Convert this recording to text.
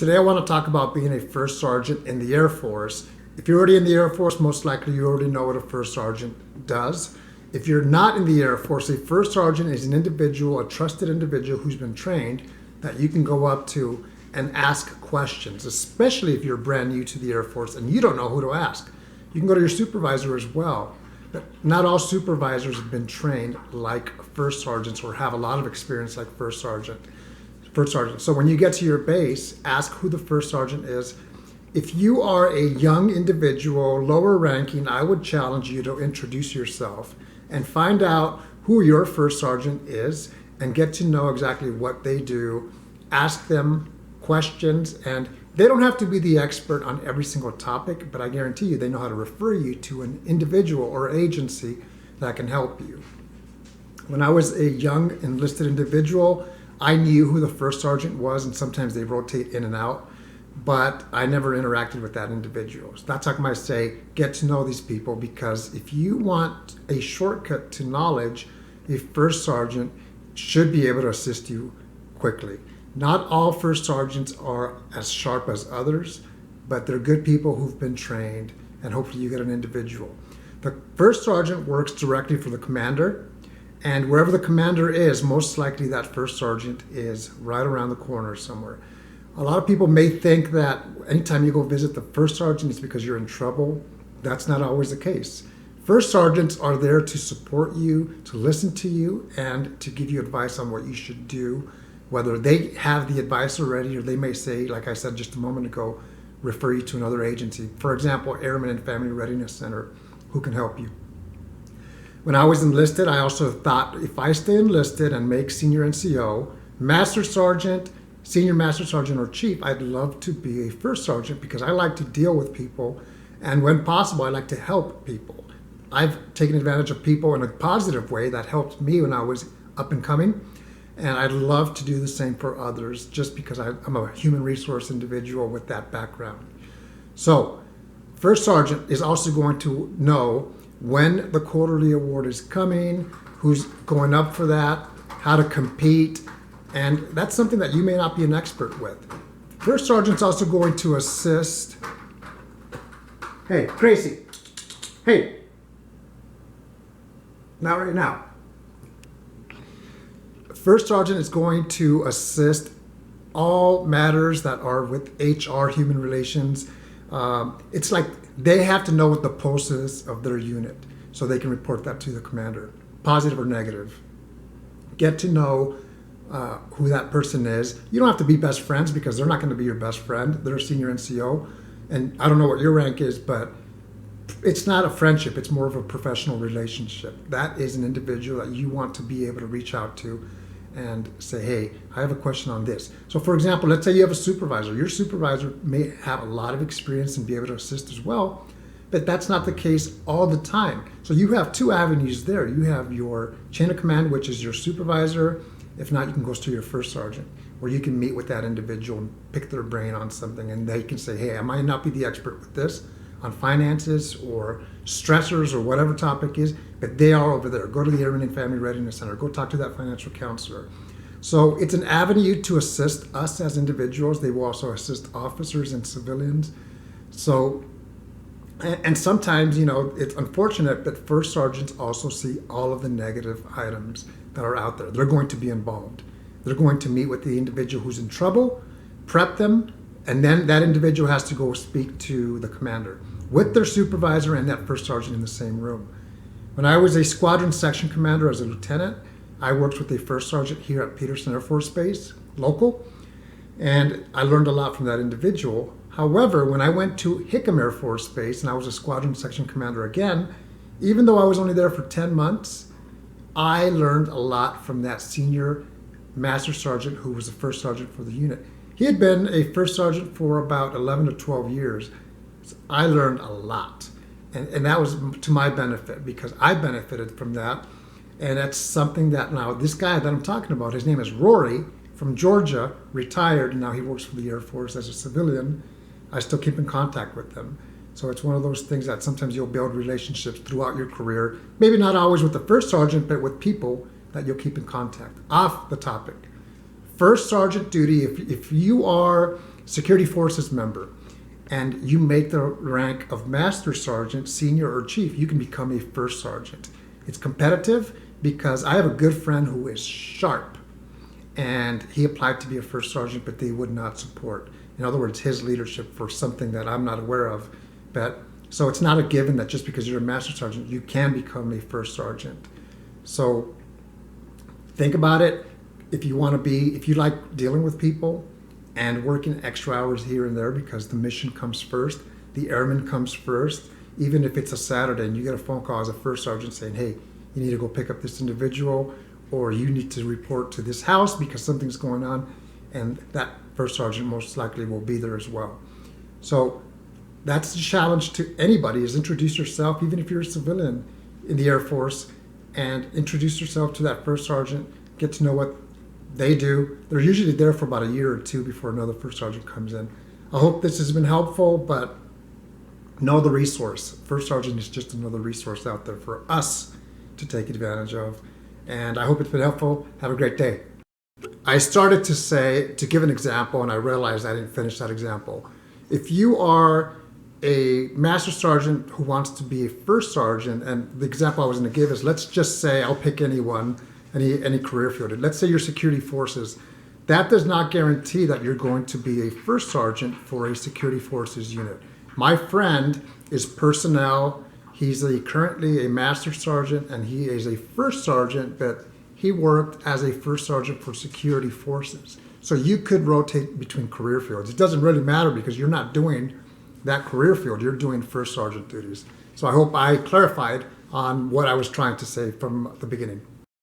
Today I want to talk about being a first sergeant in the Air Force. If you're already in the Air Force, most likely you already know what a first sergeant does. If you're not in the Air Force, a first sergeant is an individual, a trusted individual who's been trained that you can go up to and ask questions, especially if you're brand new to the Air Force and you don't know who to ask. You can go to your supervisor as well. But not all supervisors have been trained like first sergeants or have a lot of experience like first sergeant. So when you get to your base, ask who the first sergeant is. If you are a young individual, lower ranking, I would challenge you to introduce yourself and find out who your first sergeant is and get to know exactly what they do. Ask them questions, and they don't have to be the expert on every single topic, but I guarantee you they know how to refer you to an individual or agency that can help you. When I was a young enlisted individual, I knew who the first sergeant was, and sometimes they rotate in and out, but I never interacted with that individual. So that's how I say, get to know these people, because if you want a shortcut to knowledge, a first sergeant should be able to assist you quickly. Not all first sergeants are as sharp as others, but they're good people who've been trained, and hopefully you get an individual. The first sergeant works directly for the commander, and wherever the commander is, most likely that first sergeant is right around the corner somewhere. A lot of people may think that anytime you go visit the first sergeant, it's because you're in trouble. That's not always the case. First sergeants are there to support you, to listen to you, and to give you advice on what you should do, whether they have the advice already or they may say, like I said just a moment ago, refer you to another agency. For example, Airmen and Family Readiness Center, who can help you. When I was enlisted, I also thought if I stay enlisted and make senior NCO, master sergeant, senior master sergeant, or chief, I'd love to be a first sergeant because I like to deal with people, and when possible, I like to help people. I've taken advantage of people in a positive way that helped me when I was up and coming, and I'd love to do the same for others just because I'm a human resource individual with that background. So, first sergeant is also going to know when the quarterly award is coming, who's going up for that, how to compete, and that's something that you may not be an expert with. First sergeant's also going to assist. Hey, Gracie. Hey. Not right now. First sergeant is going to assist all matters that are with HR, human relations. It's like they have to know what the pulse is of their unit so they can report that to the commander, positive or negative. Get to know who that person is. You don't have to be best friends because they're not going to be your best friend. They're a senior NCO, and I don't know what your rank is, but it's not a friendship. It's more of a professional relationship. That is an individual that you want to be able to reach out to and say, hey, I have a question on this. So for example, let's say you have a supervisor. Your supervisor may have a lot of experience and be able to assist as well, but that's not the case all the time. So you have two avenues there. You have your chain of command, which is your supervisor. If not, you can go to your first sergeant, where you can meet with that individual and pick their brain on something, and they can say, hey, I might not be the expert with this on finances or stressors or whatever topic is, but they are over there. Go to the Airmen and Family Readiness Center. Go talk to that financial counselor. So it's an avenue to assist us as individuals. They will also assist officers and civilians. So, and sometimes, it's unfortunate, but first sergeants also see all of the negative items that are out there. They're going to be involved. They're going to meet with the individual who's in trouble, prep them, and then that individual has to go speak to the commander with their supervisor and that first sergeant in the same room. When I was a squadron section commander as a lieutenant, I worked with a first sergeant here at Peterson Air Force Base, local, and I learned a lot from that individual. However, when I went to Hickam Air Force Base and I was a squadron section commander again, even though I was only there for 10 months, I learned a lot from that senior master sergeant who was the first sergeant for the unit. He had been a first sergeant for about 11 to 12 years. So I learned a lot. And that was to my benefit because I benefited from that. And that's something that now this guy that I'm talking about, his name is Rory from Georgia, retired, and now he works for the Air Force as a civilian. I still keep in contact with him. So it's one of those things that sometimes you'll build relationships throughout your career. Maybe not always with the first sergeant, but with people that you'll keep in contact. Off the topic. first sergeant duty, if you are security forces member and you make the rank of master sergeant, senior, or chief, you can become a first sergeant. It's competitive because I have a good friend who is sharp, and he applied to be a first sergeant, but they would not support. In other words, his leadership for something that I'm not aware of. So it's not a given that just because you're a master sergeant, you can become a first sergeant. So think about it. If you like dealing with people and working extra hours here and there because the mission comes first, the airman comes first, even if it's a Saturday and you get a phone call as a first sergeant saying, hey, you need to go pick up this individual, or you need to report to this house because something's going on, and that first sergeant most likely will be there as well. So that's the challenge to anybody, is introduce yourself, even if you're a civilian in the Air Force, and introduce yourself to that first sergeant, get to know what they do. They're usually there for about a year or two before another first sergeant comes in. I hope this has been helpful, but know the resource. First sergeant is just another resource out there for us to take advantage of. And I hope it's been helpful. Have a great day. I started to give an example, and I realized I didn't finish that example. If you are a master sergeant who wants to be a first sergeant, and the example I was going to give is, let's just say, I'll pick anyone, any career field. Let's say you're security forces. That does not guarantee that you're going to be a first sergeant for a security forces unit. My friend is personnel. He's currently a master sergeant, and he is a first sergeant, but he worked as a first sergeant for security forces. So you could rotate between career fields. It doesn't really matter because you're not doing that career field. You're doing first sergeant duties. So I hope I clarified on what I was trying to say from the beginning.